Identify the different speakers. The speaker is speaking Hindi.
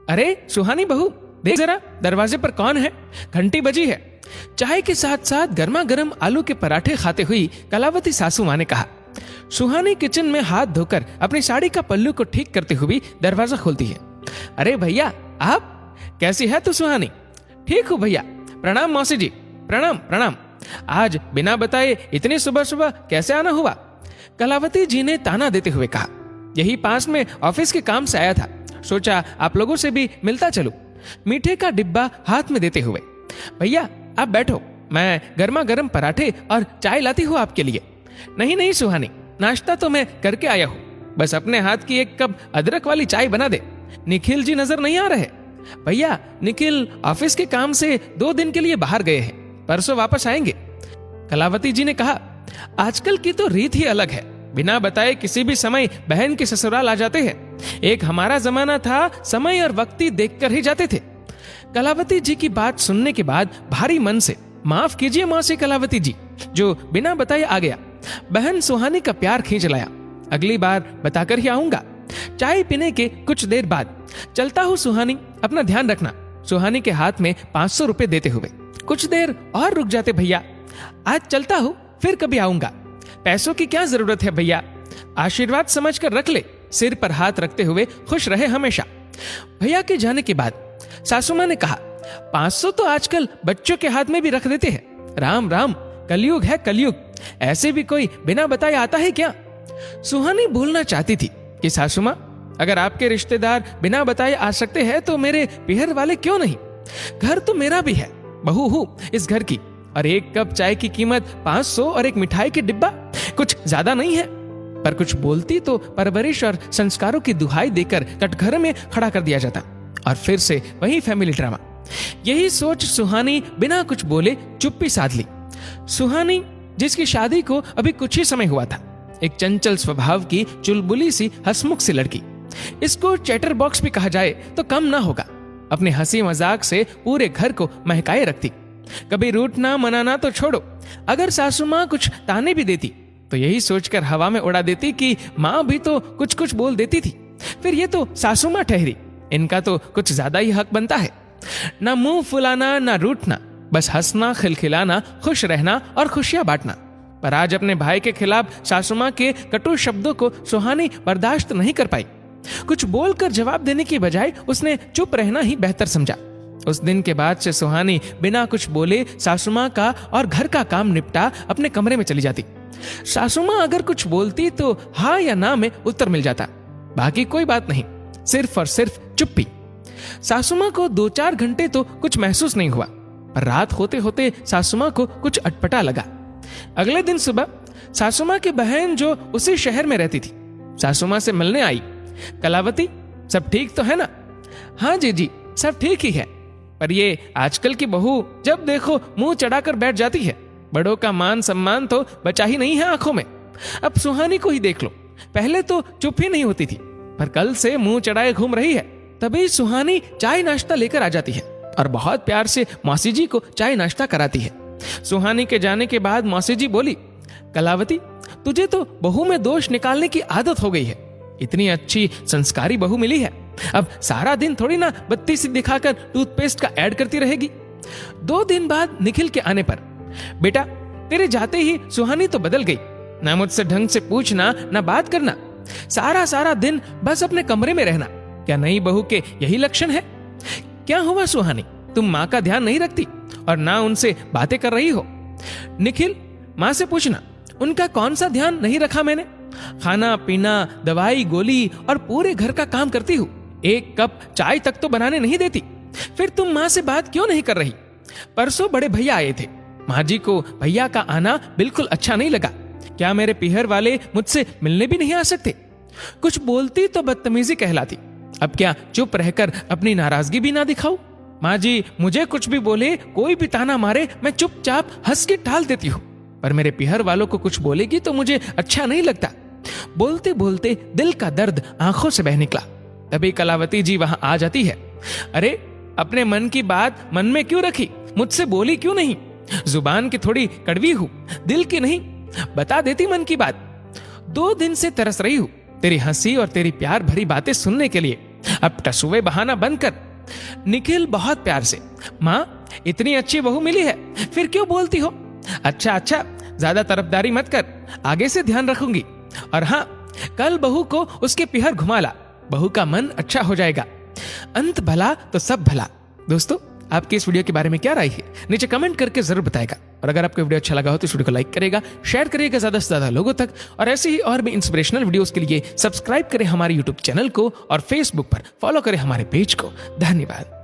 Speaker 1: अरे सुहानी बहू, देख जरा दरवाजे पर कौन है। घंटी बजी है। चाय के साथ साथ गर्मा गर्म आलू के पराठे खाते हुई कलावती सासू माँ ने कहा। सुहानी किचन में हाथ धोकर अपनी साड़ी का पल्लू को ठीक करते हुए दरवाजा खोलती है। अरे भैया, आप कैसी है तू सुहानी? ठीक हूँ भैया। प्रणाम मौसी जी। प्रणाम प्रणाम। आज बिना बताए इतनी सुबह सुबह कैसे आना हुआ? कलावती जी ने ताना देते हुए कहा। यही पास में ऑफिस के काम से आया था, सोचा आप लोगों से भी मिलता चलूं। मीठे का डिब्बा हाथ में देते हुए। भैया आप बैठो, मैं गर्मा गर्म पराठे और चाय लाती हूँ आपके लिए। नहीं नहीं सुहानी, नाश्ता तो मैं करके आया हूँ, बस अपने हाथ की एक कप अदरक वाली चाय बना दे। निखिल जी नजर नहीं आ रहे? भैया निखिल ऑफिस के काम से 2 दिन के लिए बाहर गए हैं, परसों वापस आएंगे। कलावती जी ने कहा, आजकल की तो रीत ही अलग है, बिना बताए किसी भी समय बहन के ससुराल आ जाते हैं। एक हमारा जमाना था, समय और वक्ती देखकर ही जाते थे। कलावती जी की बात सुनने के बाद भारी मन से माफ कीजिए मौसी कलावती जी, जो बिना बताए आ गया। बहन सुहानी का प्यार खींच लाया। अगली बार बताकर ही आऊंगा। चाय पीने के कुछ देर बाद, चलता हूँ सुहानी, अपना ध्यान रखना। सुहानी के हाथ में 500 रुपए देते हुए। कुछ देर और रुक जाते भैया, आज चलता हूँ, फिर कभी आऊंगा। पैसों की क्या जरूरत है भैया, आशीर्वाद समझकर रख ले। सिर पर हाथ रखते हुए खुश रहे हमेशा। भैया के जाने के बाद सासू माँ ने कहा, 500 तो आजकल बच्चों के हाथ में भी रख देते हैं। राम राम, कलयुग है कलयुग। ऐसे भी कोई बिना बताए आता है क्या? सुहानी बोलना चाहती थी कि सासू माँ, अगर आपके रिश्तेदार बिना बताए आ सकते हैं तो मेरे पीहर वाले क्यों नहीं? घर तो मेरा भी है, बहू हूँ इस घर की, और एक कप चाय की कीमत 500 और एक मिठाई की डिब्बा कुछ ज्यादा नहीं है। पर कुछ बोलती तो परवरिश और संस्कारों की दुहाई देकर कटघरे में खड़ा कर दिया जाता, और फिर से वही फैमिली ड्रामा। यही सोच सुहानी बिना कुछ बोले चुप्पी साध ली। सुहानी, जिसकी शादी को अभी कुछ ही समय हुआ था, एक चंचल स्वभाव की चुलबुली सी हंसमुख सी लड़की, इसको चैटर बॉक्स भी कहा जाए तो कम ना होगा। अपने हंसी मजाक से पूरे घर को महकाए रखती। कभी रूठना मनाना तो छोड़ो, अगर सासू माँ कुछ ताने भी देती तो यही सोचकर हवा में उड़ा देती कि माँ भी तो कुछ कुछ बोल देती थी, फिर ये तो सासू माँ ठहरी, इनका तो कुछ ज्यादा ही हक बनता है। ना मुंह फुलाना ना रूठना, बस हंसना, खिलखिलाना, खुश रहना और खुशियां बांटना। पर आज अपने भाई के खिलाफ सासू माँ के कटु शब्दों को सुहानी बर्दाश्त नहीं कर पाई। कुछ बोलकर जवाब देने की बजाय उसने चुप रहना ही बेहतर समझा। उस दिन के बाद से सुहानी बिना कुछ बोले सासू माँ का और घर का काम निपटा अपने कमरे में चली जाती। सासू माँ अगर कुछ बोलती तो हाँ या ना में उत्तर मिल जाता, बाकी कोई बात नहीं, सिर्फ और सिर्फ चुप्पी। सासू माँ को 2-4 घंटे तो कुछ महसूस नहीं हुआ, पर रात होते होते सासू माँ को कुछ अटपटा लगा। अगले दिन सुबह सासू माँ की बहन, जो उसी शहर में रहती थी, सासू माँ से मिलने आई। कलावती, सब ठीक तो है ना? हाँ जी, सब ठीक ही है, पर ये आजकल की बहू जब देखो मुंह चढ़ाकर बैठ जाती है। बड़ों का मान सम्मान तो बचा ही नहीं है आंखों में। अब सुहानी को ही देख लो, पहले तो चुप ही नहीं होती थी, पर कल से मुंह चढ़ाए घूम रही है। तभी सुहानी चाय नाश्ता लेकर आ जाती है और बहुत प्यार से मौसी जी को चाय नाश्ता कराती है। सुहानी के जाने के बाद मौसी जी बोली, कलावती, तुझे तो बहू में दोष निकालने की आदत हो गई है। इतनी अच्छी संस्कारी बहू मिली है, अब सारा दिन थोड़ी ना बत्ती सी दिखाकर टूथपेस्ट का ऐड करती रहेगी। 2 दिन बाद निखिल के आने पर, बेटा तेरे जाते ही सुहानी तो बदल गई, ना मुझसे ढंग से पूछना ना बात करना, सारा दिन बस अपने कमरे में रहना। क्या नई बहू के यही लक्षण है? क्या हुआ सुहानी, तुम माँ का ध्यान नहीं रखती और ना उनसे बातें कर रही हो? निखिल, माँ से पूछना, उनका कौन सा ध्यान नहीं रखा मैंने? खाना पीना, दवाई गोली और पूरे घर का काम करती हूँ, एक कप चाय तक तो बनाने नहीं देती। फिर तुम माँ से बात क्यों नहीं कर रही? परसों बड़े भैया आए थे, माँ जी को भैया का आना बिल्कुल अच्छा नहीं लगा। क्या मेरे पीहर वाले मुझसे मिलने भी नहीं आ सकते? कुछ बोलती तो बदतमीजी कहलाती। अब क्या चुप रहकर अपनी नाराजगी भी ना दिखाऊं? माँ जी मुझे कुछ भी बोले, कोई भी ताना मारे, मैं चुपचाप हंस के टाल देती हूँ, पर मेरे पीहर वालों को कुछ बोलेगी तो मुझे अच्छा नहीं लगता। बोलते बोलते दिल का दर्द आंखों से बह निकला। तभी कलावती जी वहां आ जाती है। अरे, अपने मन की बात मन में क्यों रखी? मुझसे बोली क्यों नहीं? जुबान की थोड़ी कड़वी हूं, दिल की नहीं, बता देती मन की बात। 2 दिन से तरस रही हूं तेरी हंसी और तेरी प्यार भरी बातें सुनने के लिए। अब टसुए बहाना बंद कर। निखिल बहुत प्यार से, माँ इतनी अच्छी बहू मिली है, फिर क्यों बोलती हो? अच्छा अच्छा, ज्यादा तरफदारी मत कर, आगे से ध्यान रखूंगी। और हाँ, कल बहू को उसके पिहर घुमा ला, बहू का मन अच्छा हो जाएगा। अंत भला तो सब भला। दोस्तों, आपकी इस वीडियो के बारे में क्या राय है, नीचे कमेंट करके जरूर बताएगा। और अगर आपको वीडियो अच्छा लगा हो तो इस वीडियो को लाइक करेगा, शेयर करिएगा ज्यादा से ज्यादा लोगों तक। और ऐसे ही और भी इंस्पिरेशनल वीडियोस के लिए सब्सक्राइब करें हमारे यूट्यूब चैनल को और फेसबुक पर फॉलो करें हमारे पेज को। धन्यवाद।